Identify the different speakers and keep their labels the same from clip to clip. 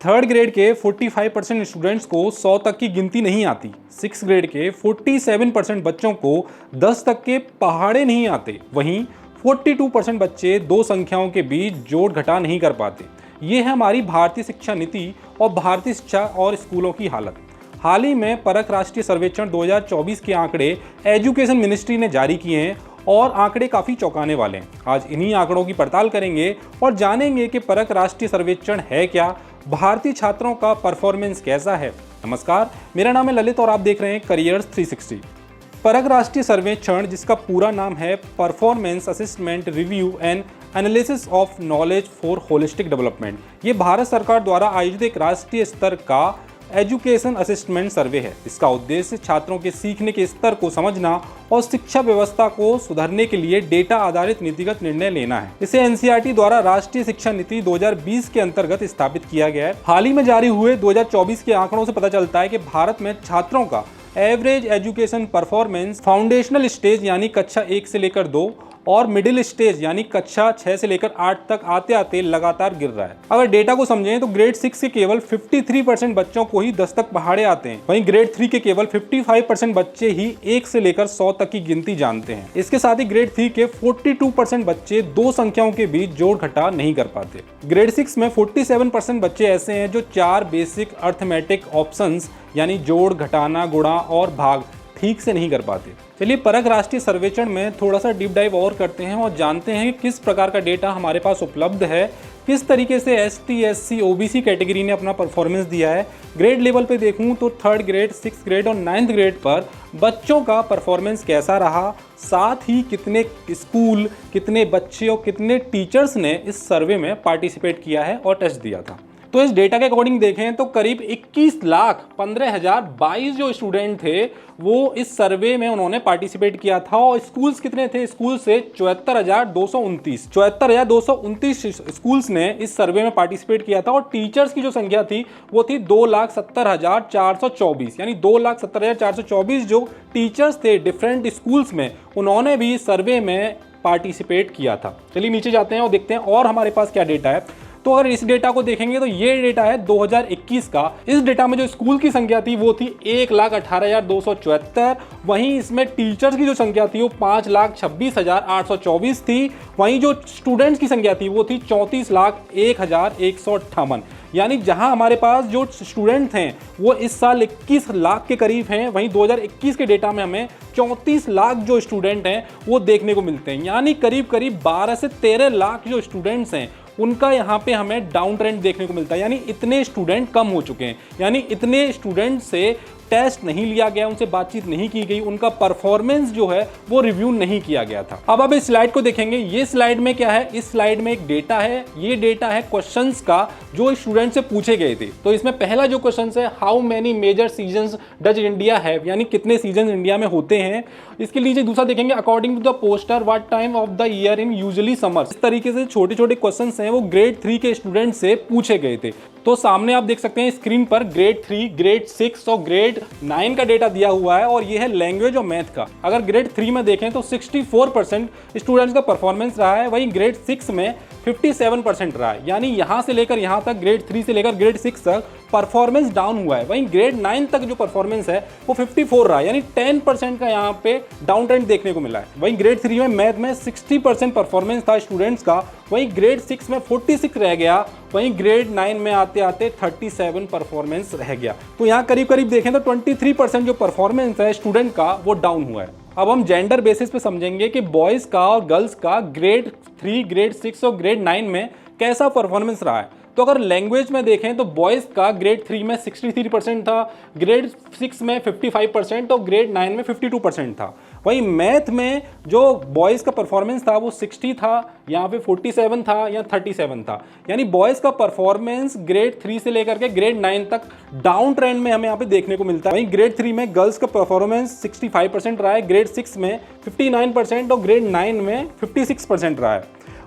Speaker 1: Third grade के 45% students को 100 तक की गिनती नहीं आती। सिक्स ग्रेड के 47% बच्चों को 10 तक के पहाड़े नहीं आते। वहीं 42% बच्चे दो संख्याओं के बीच जोड़ घटा नहीं कर पाते। ये है हमारी भारतीय शिक्षा नीति और भारतीय शिक्षा और स्कूलों की हालत। हाल ही में परख राष्ट्रीय सर्वेक्षण 2024 के आंकड़े एजुकेशन मिनिस्ट्री ने जारी किए हैं और आंकड़े काफ़ी चौंकाने वाले हैं। आज इन्हीं आंकड़ों की पड़ताल करेंगे और जानेंगे कि परख राष्ट्रीय सर्वेक्षण है क्या, भारतीय छात्रों का परफॉर्मेंस कैसा है। नमस्कार, मेरा नाम है ललित और आप देख रहे हैं करियर्स 360। परख राष्ट्रीय सर्वेक्षण, जिसका पूरा नाम है performance assessment review and analysis of knowledge for holistic development, ये भारत सरकार द्वारा आयोजित एक राष्ट्रीय स्तर का एजुकेशन असेसमेंट सर्वे है। इसका उद्देश्य छात्रों के सीखने के स्तर को समझना और शिक्षा व्यवस्था को सुधारने के लिए डेटा आधारित नीतिगत निर्णय लेना है। इसे एनसीईआरटी द्वारा राष्ट्रीय शिक्षा नीति 2020 के अंतर्गत स्थापित किया गया है। हाल ही में जारी हुए 2024 के आंकड़ों से पता चलता है कि भारत में छात्रों का average education performance foundational stage यानी कक्षा 1 से लेकर 2 और मिडिल स्टेज यानी कक्षा 6 से लेकर 8 तक आते आते लगातार गिर रहा है। अगर डेटा को समझें तो ग्रेड 6 के केवल 53% बच्चों को ही 10 तक पहाड़े आते हैं। वहीं ग्रेड 3 के केवल 55% बच्चे ही 1 से लेकर 100 तक की गिनती जानते हैं। इसके साथ ही ग्रेड 3 के 42% बच्चे दो संख्याओं के बीच जोड़ घटा नहीं कर पाते। ग्रेड 6 में 47% बच्चे ऐसे हैं जो 4 बेसिक अर्थमेटिक ऑप्शंस यानी जोड़, घटाना, गुणा और भाग ठीक से नहीं कर पाते। चलिए परख राष्ट्रीय सर्वेक्षण में थोड़ा सा डीप डाइव और करते हैं और जानते हैं कि किस प्रकार का डेटा हमारे पास उपलब्ध है, किस तरीके से एसटी, एससी, ओबीसी कैटेगरी ने अपना परफॉर्मेंस दिया है। ग्रेड लेवल पे देखूं तो थर्ड ग्रेड, सिक्स ग्रेड और नाइन्थ ग्रेड पर बच्चों का परफॉर्मेंस कैसा रहा, साथ ही कितने स्कूल, कितने बच्चे और कितने टीचर्स ने इस सर्वे में पार्टिसिपेट किया है और टेस्ट दिया था। तो इस डेटा के अकॉर्डिंग देखें तो करीब 21,15,022 जो स्टूडेंट थे वो इस सर्वे में उन्होंने पार्टिसिपेट किया था। और स्कूल्स कितने थे? स्कूल से 74,229 स्कूल्स ने इस सर्वे में पार्टिसिपेट किया था। और टीचर्स की जो संख्या थी वो थी 2,70,424, यानी 2,70,424 जो टीचर्स थे डिफरेंट स्कूल्स में, उन्होंने भी इस सर्वे में पार्टिसिपेट किया था। चलिए नीचे जाते हैं और देखते हैं और हमारे पास क्या डेटा है। तो अगर इस डेटा को देखेंगे तो ये डेटा है 2021 का। इस डेटा में जो स्कूल की संख्या थी वो थी 1,18,274। वहीं इसमें टीचर्स की जो संख्या थी वो 5,26,824 थी। वहीं जो स्टूडेंट्स की संख्या थी वो थी 34,01,158। यानी जहां हमारे पास जो स्टूडेंट हैं वो इस साल 21 लाख के करीब हैं, वहीं 2021 के डेटा में हमें 34 लाख जो स्टूडेंट हैं वो देखने को मिलते हैं। यानी करीब करीब 12 से 13 लाख जो स्टूडेंट्स हैं उनका यहाँ पे हमें डाउन ट्रेंड देखने को मिलता है। यानी इतने स्टूडेंट कम हो चुके हैं, यानी इतने स्टूडेंट से टेस्ट नहीं लिया गया, उनसे बातचीत नहीं की गई, उनका परफॉर्मेंस जो है वो रिव्यू नहीं किया गया था। अब आप इस स्लाइड को देखेंगे, ये स्लाइड में क्या है? इस स्लाइड में एक डेटा है, ये डेटा है क्वेश्चंस का जो स्टूडेंट से पूछे गए थे। तो इसमें पहला जो क्वेश्चन है, how many major seasons does India have, यानी कितने सीजन इंडिया में होते हैं। इसके नीचे दूसरा देखेंगे, according to the poster what time of the year in usually summer. इस तरीके से छोटे छोटे क्वेश्चन हैं वो ग्रेड 3 के स्टूडेंट से पूछे गए थे। तो सामने आप देख सकते हैं स्क्रीन पर ग्रेड 3, ग्रेड 6 और ग्रेड 9 का डेटा दिया हुआ है और ये है लैंग्वेज और मैथ का। अगर ग्रेड 3 में देखें तो 64% स्टूडेंट्स का परफॉर्मेंस रहा है, वहीं ग्रेड 6 में 57% रहा है। यानी यहां से लेकर यहां तक, ग्रेड 3 से लेकर ग्रेड 6 तक परफॉर्मेंस डाउन हुआ है। वहीं ग्रेड 9 तक जो परफॉर्मेंस है वो 54 रहा है, यानी 10% का यहाँ पे डाउन ट्रेंड देखने को मिला है। वहीं ग्रेड 3 में मैथ में 60% परफॉर्मेंस था स्टूडेंट्स का, वहीं ग्रेड 6 में 46 रह गया, वहीं ग्रेड 9 में आते आते 37 परफॉर्मेंस रह गया। तो यहाँ करीब करीब देखें तो 23% जो परफॉर्मेंस है स्टूडेंट का वो डाउन हुआ है। अब हम जेंडर बेसिस पे समझेंगे कि बॉयज़ का और गर्ल्स का ग्रेड 3, ग्रेड 6 और ग्रेड 9 में कैसा परफॉर्मेंस रहा है। तो अगर लैंग्वेज में देखें तो बॉयज़ का ग्रेड 3 में 63% था, ग्रेड 6 में 55% और ग्रेड 9 में 52% था। वहीं मैथ में जो बॉयज़ का परफॉर्मेंस था वो 60 था, यहाँ पे 47 था या 37 था। यानी बॉयज़ का परफॉर्मेंस ग्रेड 3 से लेकर के ग्रेड 9 तक डाउन ट्रेंड में हमें यहाँ पे देखने को मिलता है। वहीं ग्रेड 3 में गर्ल्स का परफॉर्मेंस 65% रहा है, ग्रेड 6 में 59% और ग्रेड 9 में 56% रहा है।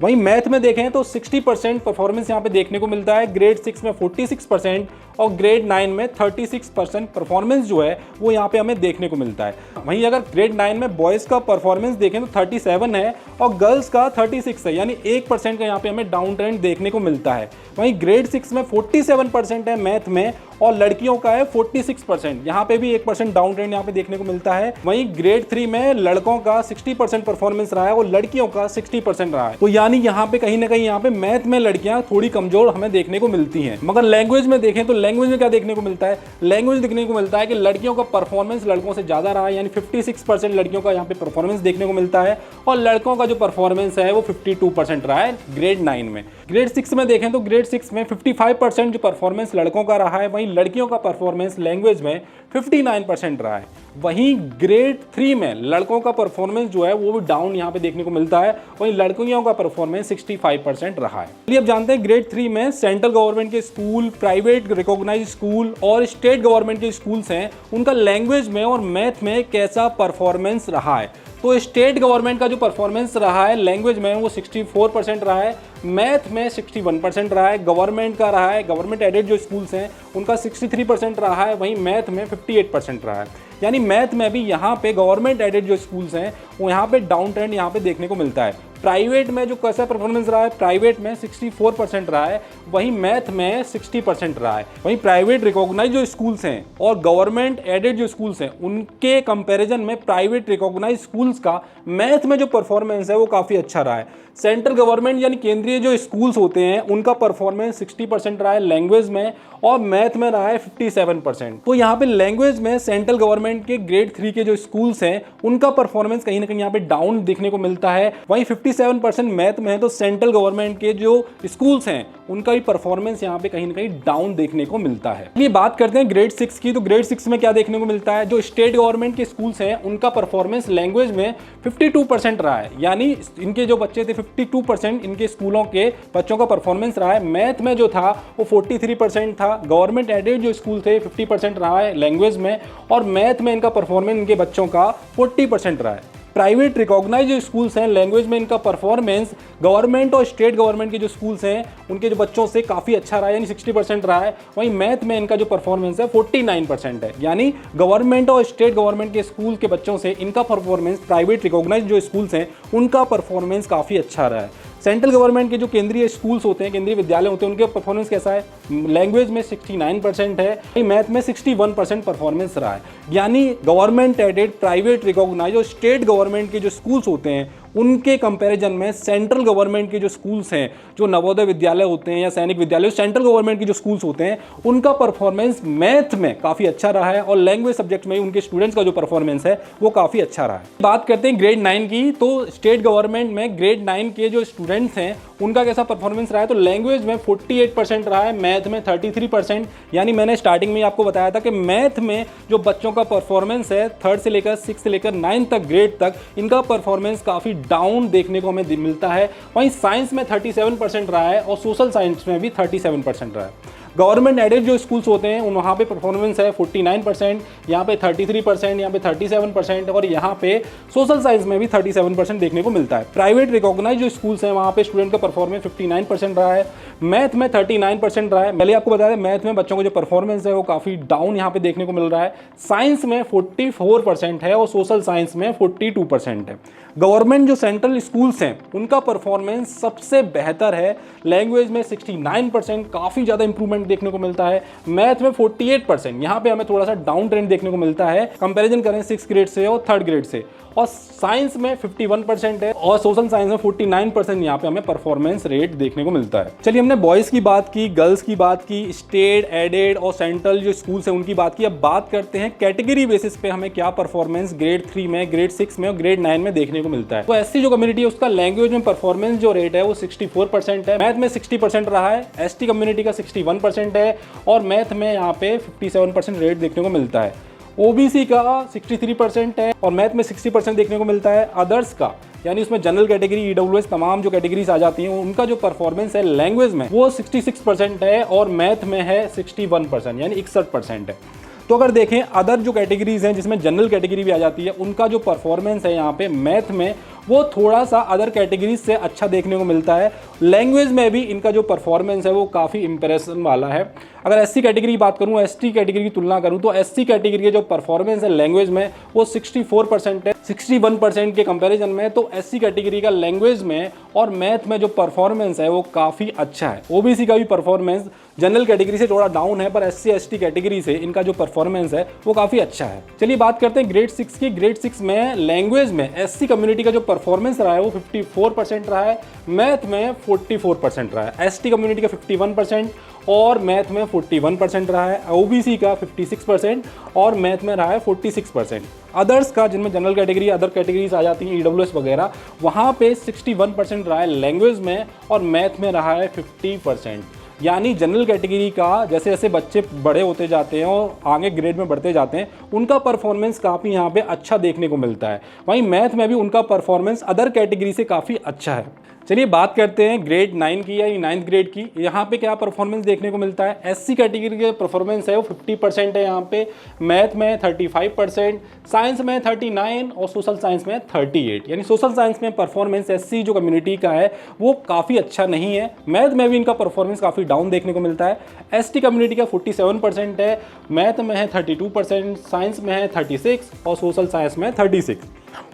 Speaker 1: वहीं मैथ में देखें तो 60% परफॉर्मेंस यहाँ पे देखने को मिलता है, ग्रेड 6 में 46% और ग्रेड 9 में 36% परफॉर्मेंस जो है वो यहाँ पे हमें देखने को मिलता है। वहीं अगर ग्रेड 9 में बॉयज़ का परफॉर्मेंस देखें तो 37 है और गर्ल्स का 36 है, यानी 1% का यहाँ पे हमें डाउन ट्रेंड देखने को मिलता है। वहीं ग्रेड 6 में 47% है मैथ में और लड़कियों का है 46%, यहाँ पे भी 1% डाउन ट्रेंड यहाँ पे देखने को मिलता है। वहीं ग्रेड 3 में लड़कों का 60% परफॉर्मेंस रहा है और लड़कियों का 60% रहा है। तो यानी यहाँ पे कहीं ना कहीं यहाँ पे मैथ में लड़कियां थोड़ी कमजोर हमें देखने को मिलती हैं। मगर लैंग्वेज में देखें तो लैंग्वेज में क्या देखने को मिलता है, लैंग्वेज देखने को मिलता है कि लड़कियों का परफॉर्मेंस लड़कों से ज्यादा रहा है, यानी 56% लड़कियों का यहाँ पे परफॉर्मेंस देखने को मिलता है और लड़कों का जो परफॉर्मेंस है वो 52% रहा है ग्रेड 9 में। ग्रेड 6 में देखें तो ग्रेड 6 में 55% जो परफॉर्मेंस लड़कों का रहा है, वहीं लड़कियों का परफॉर्मेंस लैंग्वेज में 59% रहा है। वहीं ग्रेड 3 में लड़कों का परफॉर्मेंस जो है वो भी डाउन यहाँ पे देखने को मिलता है, वहीं लड़कियों का परफॉर्मेंस 65% रहा है। चलिए अब जानते हैं ग्रेड 3 में सेंट्रल गवर्नमेंट के स्कूल, प्राइवेट रिकॉग्नाइज्ड स्कूल और स्टेट गवर्नमेंट के स्कूल्स हैं, उनका लैंग्वेज में और मैथ में कैसा परफॉर्मेंस रहा है। तो स्टेट गवर्नमेंट का जो परफॉर्मेंस रहा है लैंग्वेज में वो 64% रहा है, मैथ में 61% रहा है, गवर्नमेंट का रहा है, गवर्नमेंट एडेड जो स्कूल्स हैं उनका 63% रहा है, वहीं मैथ में 58% रहा है। यानी मैथ में भी यहाँ पे गवर्नमेंट एडेड जो स्कूल्स हैं वो यहाँ पे डाउन ट्रेंड यहाँ पे देखने को मिलता है। प्राइवेट में जो कैसा परफॉर्मेंस रहा है, प्राइवेट में 64% रहा है, वहीं मैथ में 60% रहा है। वहीं प्राइवेट रिकॉग्नाइज जो स्कूल्स हैं और गवर्नमेंट एडेड जो स्कूल्स हैं उनके कंपैरिजन में प्राइवेट रिकॉग्नाइज स्कूल्स का मैथ में जो परफॉर्मेंस है वो काफ़ी अच्छा रहा है। सेंट्रल गवर्नमेंट यानी केंद्रीय जो स्कूल्स होते हैं उनका परफॉर्मेंस 60% रहा है लैंग्वेज में और मैथ में रहा है 57%। तो यहाँ पे लैंग्वेज में सेंट्रल गवर्नमेंट के ग्रेड 3 के जो स्कूल्स हैं उनका परफॉर्मेंस कहीं ना कहीं यहाँ पे डाउन देखने को मिलता है। वहीं 57% मैथ में है, तो सेंट्रल गवर्नमेंट के जो स्कूल्स हैं उनका भी परफॉर्मेंस यहाँ पे कहीं ना कहीं डाउन देखने को मिलता है। ये बात करते हैं ग्रेड 6 की, तो ग्रेड 6 में क्या देखने को मिलता है, जो स्टेट गवर्नमेंट के स्कूल्स हैं उनका परफॉर्मेंस लैंग्वेज में 52% रहा है, यानी इनके जो बच्चे थे 52% इनके स्कूलों के बच्चों का परफॉर्मेंस रहा है। मैथ में जो था वो 43% था, गवर्नमेंट एडेड जो स्कूल थे 50% रहा है लैंग्वेज में और मैथ में इनका परफॉर्मेंस इनके बच्चों का 40% रहा है। प्राइवेट रिकॉग्नाइज जो स्कूल्स हैं लैंग्वेज में इनका परफॉर्मेंस गवर्नमेंट और स्टेट गवर्नमेंट के जो स्कूल्स हैं उनके जो बच्चों से काफ़ी अच्छा रहा है, यानी 60% रहा है। वहीं मैथ में इनका जो परफॉर्मेंस है 49% है, यानी गवर्नमेंट और स्टेट गवर्नमेंट के स्कूल के बच्चों से इनका परफॉर्मेंस प्राइवेट रिकॉग्नाइज जो स्कूल्स हैं उनका परफॉर्मेंस काफ़ी अच्छा रहा है। सेंट्रल गवर्नमेंट के जो केंद्रीय स्कूल्स होते हैं, केंद्रीय विद्यालय होते हैं, उनके परफॉर्मेंस कैसा है, लैंग्वेज में 69% है, मैथ में 61% परफॉर्मेंस रहा है। यानी गवर्नमेंट एडेड, प्राइवेट रिकॉग्नाइज और स्टेट गवर्नमेंट के जो स्कूल्स होते हैं उनके कंपैरिजन में सेंट्रल गवर्नमेंट के जो स्कूल्स हैं, जो नवोदय विद्यालय होते हैं या सैनिक विद्यालय, सेंट्रल गवर्नमेंट के जो स्कूल्स होते हैं उनका परफॉर्मेंस मैथ में काफ़ी अच्छा रहा है और लैंग्वेज सब्जेक्ट में उनके स्टूडेंट्स का जो परफॉर्मेंस है वो काफ़ी अच्छा रहा है। बात करते हैं ग्रेड 9 की, तो स्टेट गवर्नमेंट में ग्रेड 9 के जो स्टूडेंट्स हैं उनका कैसा परफॉर्मेंस रहा है, तो लैंग्वेज में 48% रहा है, मैथ में 33%। यानी मैंने स्टार्टिंग में आपको बताया था कि मैथ में जो बच्चों का परफॉर्मेंस है 3rd से लेकर 6th से लेकर 9th तक ग्रेड तक इनका परफॉर्मेंस काफ़ी डाउन देखने को हमें मिलता है। वहीं साइंस में 37% रहा है और सोशल साइंस में भी 37% रहा है। गवर्नमेंट एडेड जो स्कूल्स होते हैं वहाँ पे परफॉर्मेंस है 49%, यहाँ पे 33%, यहाँ पे 37% और यहाँ पे सोशल साइंस में भी 37% देखने को मिलता है। प्राइवेट रिकॉग्नाइज जो स्कूल्स हैं वहाँ पे स्टूडेंट का परफॉर्मेंस 59% रहा है, मैथ में 39% रहा है। पहले आपको बताया था मैथ में बच्चों का जो परफॉर्मेंस है वो काफ़ी डाउन यहाँ पे देखने को मिल रहा है। साइंस में 44% है और सोशल साइंस में 42% है। गवर्नमेंट जो सेंट्रल स्कूल्स हैं उनका परफॉर्मेंस सबसे बेहतर है, लैंग्वेज में 69%, काफ़ी ज़्यादा इंप्रूवमेंट देखने को मिलता है। मैथ में 48%, यहाँ पे हमें थोड़ा सा डाउन ट्रेंड देखने को मिलता है कंपैरिजन करें 6th ग्रेड से और 3rd ग्रेड से। और साइंस में 51% है और सोशल साइंस में 49% यहाँ पे हमें परफॉर्मेंस रेट देखने को मिलता है। चलिए हमने बॉयज़ की बात की, गर्ल्स की बात की, स्टेट, एडेड और सेंट्रल जो स्कूल्स हैं उनकी बात की। अब बात करते हैं कैटेगरी बेसिस पे हमें क्या परफॉर्मेंस ग्रेड 3 में, ग्रेड 6 में और ग्रेड 9 में देखने को मिलता है। तो एससी जो कम्युनिटी है उसका लैंग्वेज में परफॉर्मेंस जो रेट है वो 64% है, मैथ में 60% रहा है, एसटी कम्युनिटी का 61% है और मैथ में यहाँ पे 57% रेट देखने को मिलता है। ओबीसी का 63% है और मैथ में 60% देखने को मिलता है। अदर्स का यानी उसमें जनरल कैटेगरी, ईडब्ल्यूएस तमाम जो कैटेगरीज आ जाती हैं उनका जो परफॉर्मेंस है लैंग्वेज में वो 66% है और मैथ में है 61% यानी 61% है। तो अगर देखें अदर जो कैटेगरीज हैं जिसमें जनरल कैटेगरी भी आ जाती है उनका जो परफॉर्मेंस है यहाँ पे मैथ में वो थोड़ा सा अदर कैटेगरीज से अच्छा देखने को मिलता है। लैंग्वेज में भी इनका जो परफॉर्मेंस है वो काफ़ी इंप्रेशन वाला है। अगर एससी कैटेगरी की बात करूँ, एसटी कैटेगरी की तुलना करूँ तो एससी कैटेगरी के जो परफॉर्मेंस है लैंग्वेज में वो 64% है 61% के कंपैरिजन में। तो एससी कैटेगरी का लैंग्वेज में और मैथ में जो परफॉर्मेंस है वो काफ़ी अच्छा है। ओबीसी का भी परफॉर्मेंस जनरल कैटेगरी से थोड़ा डाउन है, पर एससी एसटी कैटेगरी से इनका जो परफॉर्मेंस है वो काफ़ी अच्छा है। चलिए बात करते हैं ग्रेड 6 की। ग्रेड 6 में लैंग्वेज में एससी कम्युनिटी का जो परफॉर्मेंस रहा है वो 54% रहा है, मैथ में 44% रहा है, एसटी कम्युनिटी का 51% और मैथ में 41% रहा है, ओबीसी का 56% और मैथ में रहा है 46%। अदर्स का, जिनमें जनरल कैटेगरी अदर कैटेगरीज आ जाती हैं, ईडब्ल्यूएस वगैरह, वहाँ पे 61% रहा है लैंग्वेज में और मैथ में रहा है 50%। यानी जनरल कैटेगरी का जैसे जैसे बच्चे बड़े होते जाते हैं और आगे ग्रेड में बढ़ते जाते हैं, उनका परफॉर्मेंस काफ़ी यहाँ पे अच्छा देखने को मिलता है। वहीं मैथ में भी उनका परफॉर्मेंस अदर कैटेगरी से काफ़ी अच्छा है। चलिए बात करते हैं ग्रेड 9 की या 9th ग्रेड की। यहाँ पे क्या परफॉर्मेंस देखने को मिलता है। एससी कैटेगरी के परफॉर्मेंस है वो 50% है यहाँ पे, मैथ में 35%, साइंस में 39 और सोशल साइंस में 38। यानी सोशल साइंस में परफॉर्मेंस एससी जो कम्युनिटी का है वो काफ़ी अच्छा नहीं है। मैथ में भी इनका परफॉर्मेंस काफ़ी डाउन देखने को मिलता है। एसटी कम्युनिटी का 47% है, मैथ में है 32%, साइंस में है 36 और सोशल साइंस में 36।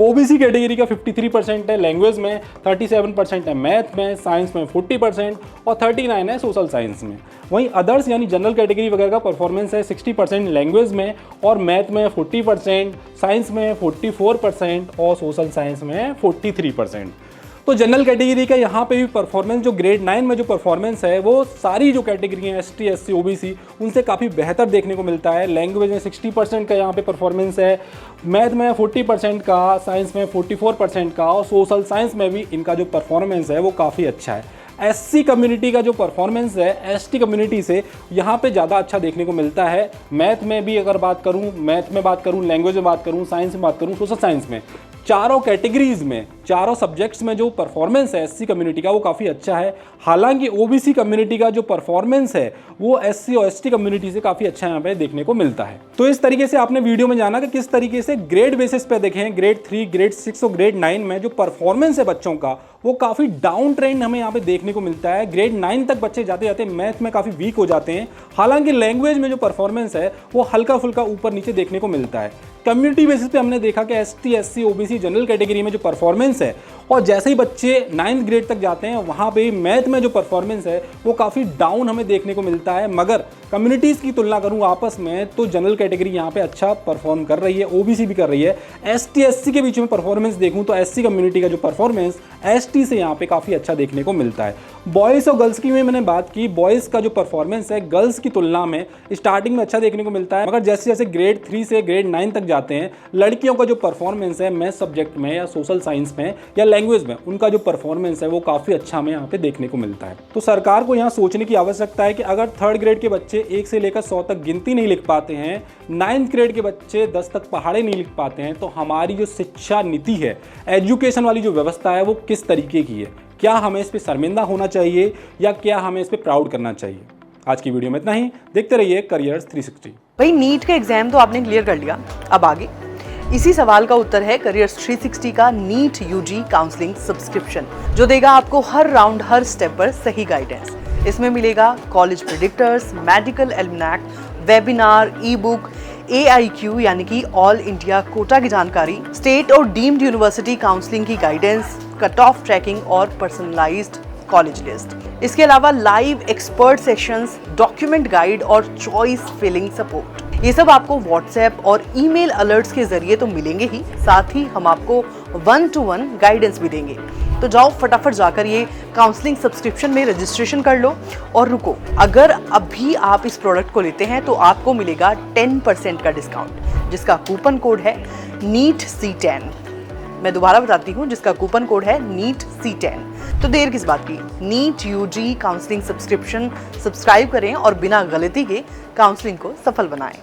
Speaker 1: ओबीसी कैटेगरी का 53% है, लैंग्वेज में 37% है, मैथ में, साइंस में 40% और 39 है सोशल साइंस में। वहीं अदर्स यानी जनरल कैटेगरी वगैरह का परफॉर्मेंस है 60% लैंग्वेज में और मैथ में 40%, साइंस में 44% और सोशल साइंस में 43%। तो जनरल कैटेगरी का यहाँ पे भी परफॉर्मेंस जो ग्रेड 9 में जो परफॉर्मेंस है वो सारी जो कैटेगरी हैं एसटी, एससी, ओबीसी उनसे काफ़ी बेहतर देखने को मिलता है। लैंग्वेज में 60% का यहाँ पे परफॉर्मेंस है, मैथ में 40% का, साइंस में 44% का और सोशल साइंस में भी इनका जो परफॉर्मेंस है वो काफ़ी अच्छा है। एससी कम्युनिटी का जो परफॉर्मेंस है एसटी कम्युनिटी से यहाँ पे ज़्यादा अच्छा देखने को मिलता है। मैथ में भी अगर बात करूँ, मैथ में बात करूँ, लैंग्वेज में बात करूँ, साइंस में बात करूँ, सोशल साइंस में, चारों कैटेगरीज में, चारों सब्जेक्ट्स में जो परफॉर्मेंस है एससी कम्युनिटी का वो काफ़ी अच्छा है। हालांकि ओबीसी कम्युनिटी का जो परफॉर्मेंस है वो एससी और एसटी कम्युनिटी से काफ़ी अच्छा यहाँ पे देखने को मिलता है। तो इस तरीके से आपने वीडियो में जाना कि किस तरीके से ग्रेड बेसिस पे देखें, ग्रेड 3, ग्रेड 6 और ग्रेड 9 में जो परफॉर्मेंस है बच्चों का वो काफ़ी डाउन ट्रेंड हमें यहाँ पे देखने को मिलता है। ग्रेड 9 तक बच्चे जाते जाते मैथ में काफ़ी वीक हो जाते हैं। हालांकि लैंग्वेज में जो परफॉर्मेंस है वो हल्का फुल्का ऊपर नीचे देखने को मिलता है। कम्युनिटी बेसिस पे हमने देखा कि ST, SC, OBC general category में जो परफॉर्मेंस है और जैसे ही बच्चे 9th ग्रेड तक जाते हैं वहाँ पे मैथ में जो परफॉर्मेंस है वो काफ़ी डाउन हमें देखने को मिलता है। मगर कम्युनिटीज़ की तुलना करूँ आपस में तो जनरल कैटेगरी यहाँ पे अच्छा परफॉर्म कर रही है, ओबीसी भी कर रही है। एसटी, एससी के बीच में परफॉर्मेंस देखूँ तो एससी कम्युनिटी का जो परफॉर्मेंस एसटी से यहाँ पे काफ़ी अच्छा देखने को मिलता है। बॉयज़ और गर्ल्स की में मैंने बात की, बॉयज़ का जो परफॉर्मेंस है गर्ल्स की तुलना में स्टार्टिंग में अच्छा देखने को मिलता है, मगर जैसे जैसे ग्रेड 3 से ग्रेड 9 तक जाते हैं लड़कियों का जो परफॉर्मेंस है मैथ सब्जेक्ट में या सोशल साइंस में या लैंग्वेज में, उनका जो परफॉर्मेंस है वो काफ़ी अच्छा हमें यहाँ पे देखने को मिलता है। तो सरकार को यहाँ सोचने की आवश्यकता है कि अगर 3rd ग्रेड के बच्चे 1 से लेकर 100 तक गिनती नहीं लिख पाते हैं, 9th ग्रेड के बच्चे 10 तक पहाड़े नहीं लिख पाते हैं, तो हमारी जो शिक्षा नीति है, एजुकेशन वाली जो व्यवस्था है वो किस तरीके की है। क्या हमें इस पर शर्मिंदा होना चाहिए या क्या हमें इस पर प्राउड करना चाहिए। आज की वीडियो में इतना ही। देखते रहिए करियर्स 360।
Speaker 2: भाई नीट का एग्जाम तो आपने क्लियर कर लिया, अब आगे इसी सवाल का उत्तर है करियर्स 360 का नीट यूजी काउंसलिंग सब्सक्रिप्शन, जो देगा आपको हर राउंड हर स्टेप पर सही गाइडेंस। इसमें मिलेगा college predictors, medical almanac, webinar, e book, AIQ यानी कि ऑल इंडिया कोटा की जानकारी, स्टेट और डीम्ड यूनिवर्सिटी काउंसलिंग की गाइडेंस, कट ऑफ ट्रैकिंग और पर्सनलाइज्ड कॉलेज लिस्ट। इसके अलावा live expert sessions, document guide और चॉइस फिलिंग सपोर्ट। ये सब आपको व्हाट्सएप और ईमेल अलर्ट्स के जरिए तो मिलेंगे ही, साथ ही हम आपको 1-to-1 गाइडेंस भी देंगे। तो जाओ फटाफट जाकर ये काउंसलिंग सब्सक्रिप्शन में रजिस्ट्रेशन कर लो और रुको, अगर अभी आप इस प्रोडक्ट को लेते हैं तो आपको मिलेगा 10% का डिस्काउंट, जिसका कूपन कोड है NEET-C10। मैं दोबारा बताती हूँ, जिसका कूपन कोड है NEET-C10। तो देर किस बात की, NEET UG counselling subscription subscribe करें और बिना गलती के काउंसलिंग को सफल बनाएं।